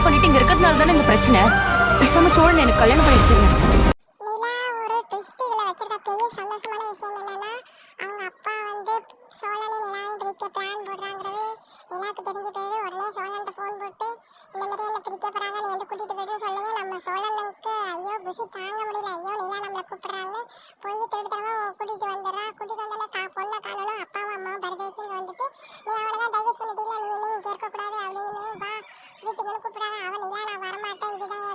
பண்ணிட்டு இங்க இருக்கிறதுனால தானே இந்த பிரச்சனை. பேசாம சோழன் எனக்கு கல்யாணம் பண்ணி வச்சிருங்க. நிலா ஒரு ட்விஸ்ட் இதுல வச்சிருக்க பெரிய சந்தோஷமான விஷயம் என்னன்னா அவங்க அப்பா வந்து சோழனை நிலாவையும் பிரிக்க பிளான் போடுறாங்கிறது நிலாவுக்கு தெரிஞ்சு போயிடுது. உடனே சோழன்ட்ட ஃபோன் போட்டு இந்த மாதிரி என்ன பிரிக்க போறாங்க, நீ வந்து கூட்டிட்டு போயிட்டு சொல்லுங்க. நம்ம சோழனுக்கு ஐயோ குஷி தாங்க முடியல, ஐயோ நிலா நம்மளை கூப்பிடுறான்னு போய் திருத்தரமா கூட்டிட்டு வந்துடுறா. கூட்டிட்டு வந்தோடனே பொண்ணை காணணும். அப்பாவும் அம்மாவும் பரதேச்சின்னு வந்துட்டு நீ அவ்வளோதான் டைவர்ஸ் பண்ணிட்டீங்களா, நீ இன்னும் இங்கே இருக்கக்கூடாது அப்படின்னு வா வீட்டுக்கு வந்து கூப்பிடாத. அவன் நிலா நான் வரமாட்டேன், இதுதான்